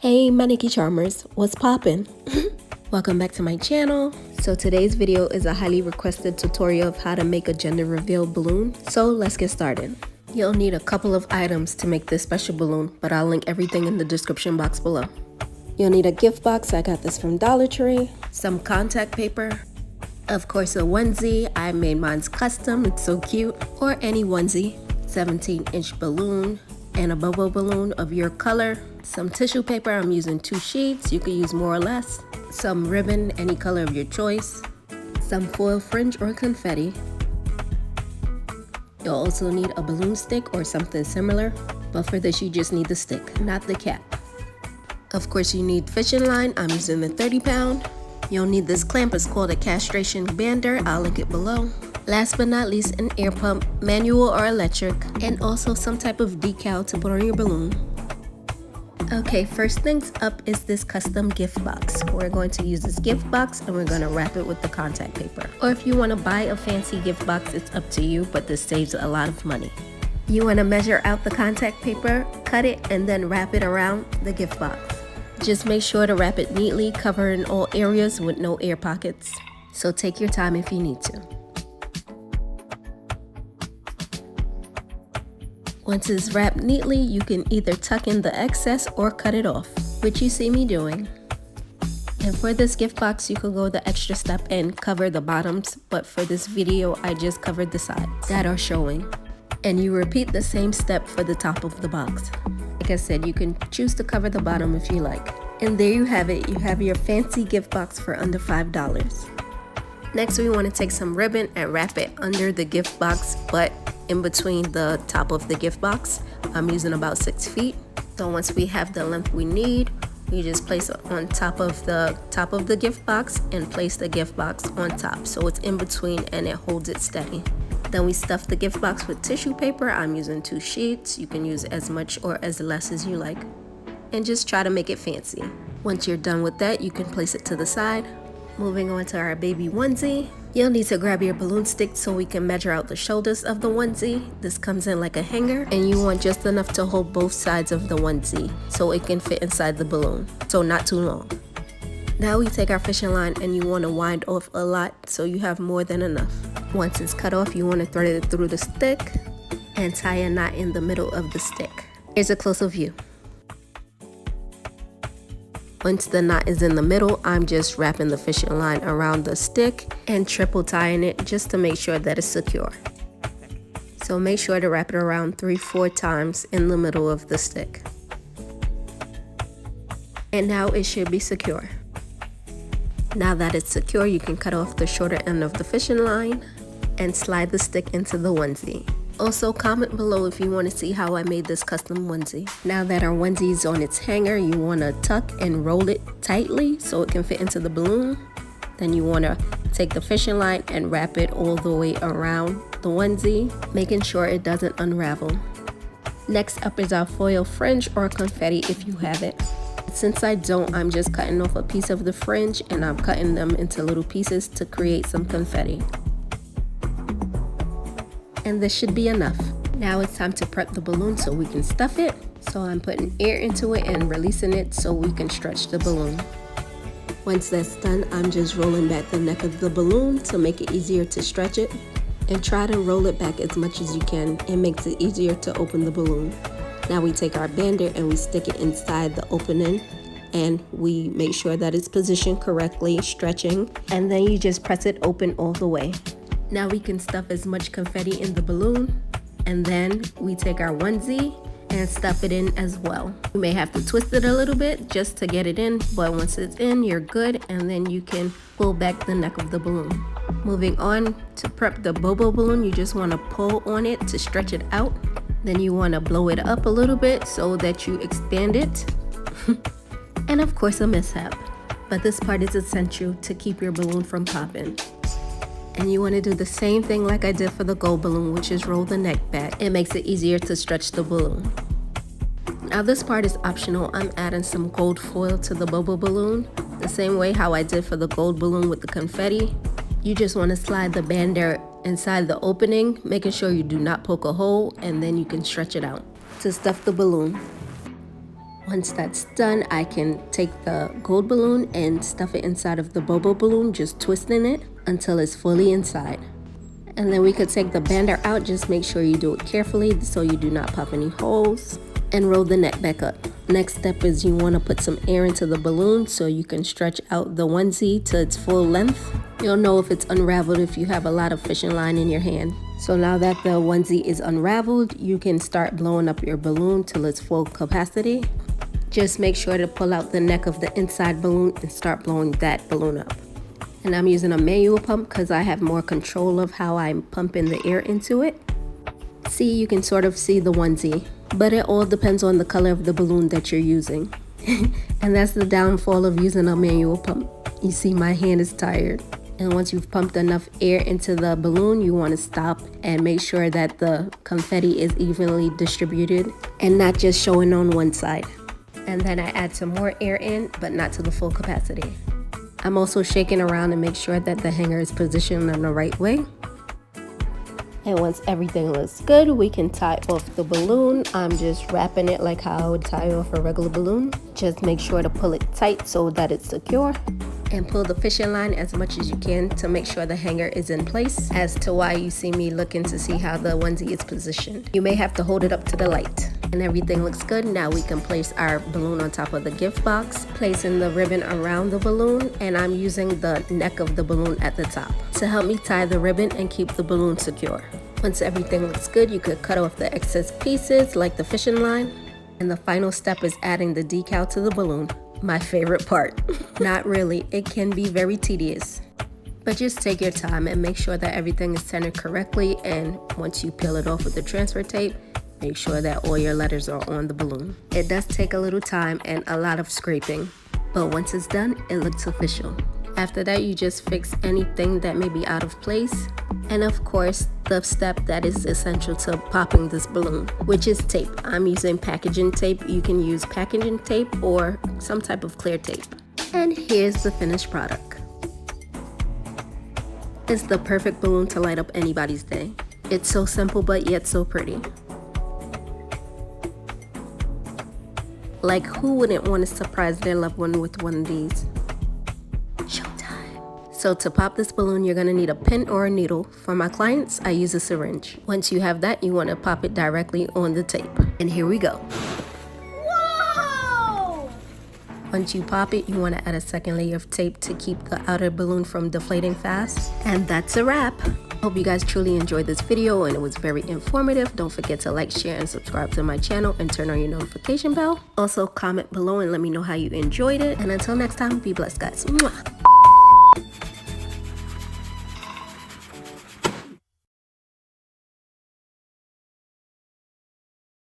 Hey my Nikki Charmers, what's poppin'? Welcome back to my channel. So today's video is a highly requested tutorial of how to make a gender reveal balloon. So let's get started. You'll need a couple of items to make this special balloon, but I'll link everything in the description box below. You'll need a gift box, I got this from Dollar Tree, some contact paper, of course a onesie, I made mine's custom, it's so cute, or any onesie, 17-inch balloon, and a bubble balloon of your color, some tissue paper, I'm using 2 sheets, you could use more or less, some ribbon, any color of your choice, some foil fringe or confetti. You'll also need a balloon stick or something similar, but for this you just need the stick, not the cap. Of course you need fishing line, I'm using the 30-pound. You'll need this clamp, it's called a castration bander, I'll link it below. Last but not least, an air pump, manual or electric, and also some type of decal to put on your balloon. Okay, first things up is this custom gift box. We're going to use this gift box and we're going to wrap it with the contact paper. Or if you want to buy a fancy gift box, it's up to you, but this saves a lot of money. You want to measure out the contact paper, cut it, and then wrap it around the gift box. Just make sure to wrap it neatly, covering all areas with no air pockets. So take your time if you need to. Once it's wrapped neatly, you can either tuck in the excess or cut it off, which you see me doing. And for this gift box, you could go the extra step and cover the bottoms, but for this video, I just covered the sides that are showing. And you repeat the same step for the top of the box. Like I said, you can choose to cover the bottom if you like. And there you have it, you have your fancy gift box for under $5. Next, we want to take some ribbon and wrap it under the gift box, but in between the top of the gift box. I'm using about 6 feet. So once we have the length we need, we just place it on top of the gift box and place the gift box on top so it's in between and it holds it steady. Then we stuff the gift box with tissue paper. I'm using 2 sheets. You can use as much or as less as you like, and just try to make it fancy. Once you're done with that, you can place it to the side. Moving on to our baby onesie. You'll need to grab your balloon stick so we can measure out the shoulders of the onesie. This comes in like a hanger, and you want just enough to hold both sides of the onesie so it can fit inside the balloon, so not too long. Now we take our fishing line and you want to wind off a lot so you have more than enough. Once it's cut off, you want to thread it through the stick and tie a knot in the middle of the stick. Here's a closer view. Once the knot is in the middle, I'm just wrapping the fishing line around the stick and triple tying it just to make sure that it's secure. So make sure to wrap it around 3-4 times in the middle of the stick. And now it should be secure. Now that it's secure, you can cut off the shorter end of the fishing line and slide the stick into the onesie. Also, comment below if you want to see how I made this custom onesie. Now that our onesie is on its hanger, you want to tuck and roll it tightly so it can fit into the balloon. Then you want to take the fishing line and wrap it all the way around the onesie, making sure it doesn't unravel. Next up is our foil fringe or confetti if you have it. Since I don't, I'm just cutting off a piece of the fringe and I'm cutting them into little pieces to create some confetti. And this should be enough. Now it's time to prep the balloon so we can stuff it. So I'm putting air into it and releasing it so we can stretch the balloon. Once that's done, I'm just rolling back the neck of the balloon to make it easier to stretch it. And try to roll it back as much as you can. It makes it easier to open the balloon. Now we take our bander and we stick it inside the opening. And we make sure that it's positioned correctly, stretching. And then you just press it open all the way. Now we can stuff as much confetti in the balloon, and then we take our onesie and stuff it in as well. You may have to twist it a little bit just to get it in, but once it's in, you're good, and then you can pull back the neck of the balloon. Moving on to prep the bobo balloon, you just want to pull on it to stretch it out. Then you want to blow it up a little bit so that you expand it. And of course a mishap, but this part is essential to keep your balloon from popping. And you want to do the same thing like I did for the gold balloon, which is roll the neck back. It makes it easier to stretch the balloon. Now this part is optional. I'm adding some gold foil to the bobo balloon, the same way how I did for the gold balloon with the confetti. You just want to slide the bander inside the opening, making sure you do not poke a hole, and then you can stretch it out to stuff the balloon. Once that's done, I can take the gold balloon and stuff it inside of the bobo balloon, just twisting it until it's fully inside. And then we could take the bander out. Just make sure you do it carefully so you do not pop any holes, and roll the neck back up. Next step is you want to put some air into the balloon so you can stretch out the onesie to its full length. You'll know if it's unraveled if you have a lot of fishing line in your hand. So now that the onesie is unraveled, you can start blowing up your balloon till its full capacity. Just make sure to pull out the neck of the inside balloon and start blowing that balloon up. And I'm using a manual pump because I have more control of how I'm pumping the air into it. See, you can sort of see the onesie, but it all depends on the color of the balloon that you're using. And that's the downfall of using a manual pump. You see, my hand is tired. And once you've pumped enough air into the balloon, you want to stop and make sure that the confetti is evenly distributed and not just showing on one side. And then I add some more air in, but not to the full capacity. I'm also shaking around and make sure that the hanger is positioned in the right way. And once everything looks good, we can tie off the balloon. I'm just wrapping it like how I would tie off a regular balloon. Just make sure to pull it tight so that it's secure. And pull the fishing line as much as you can to make sure the hanger is in place, as to why you see me looking to see how the onesie is positioned. You may have to hold it up to the light. And everything looks good. Now we can place our balloon on top of the gift box, placing the ribbon around the balloon, and I'm using the neck of the balloon at the top to help me tie the ribbon and keep the balloon secure. Once everything looks good, you could cut off the excess pieces like the fishing line. And the final step is adding the decal to the balloon. My favorite part. Not really, it can be very tedious. But just take your time and make sure that everything is centered correctly, and once you peel it off with the transfer tape, make sure that all your letters are on the balloon. It does take a little time and a lot of scraping, but once it's done, it looks official. After that, you just fix anything that may be out of place. And of course, the step that is essential to popping this balloon, which is tape. I'm using packaging tape. You can use packaging tape or some type of clear tape. And here's the finished product. It's the perfect balloon to light up anybody's day. It's so simple but yet so pretty. Like, who wouldn't want to surprise their loved one with one of these? So to pop this balloon, you're gonna need a pin or a needle. For my clients, I use a syringe. Once you have that, you wanna pop it directly on the tape. And here we go. Whoa! Once you pop it, you wanna add a second layer of tape to keep the outer balloon from deflating fast. And that's a wrap. Hope you guys truly enjoyed this video and it was very informative. Don't forget to like, share, and subscribe to my channel and turn on your notification bell. Also, comment below and let me know how you enjoyed it. And until next time, be blessed, guys. Mwah.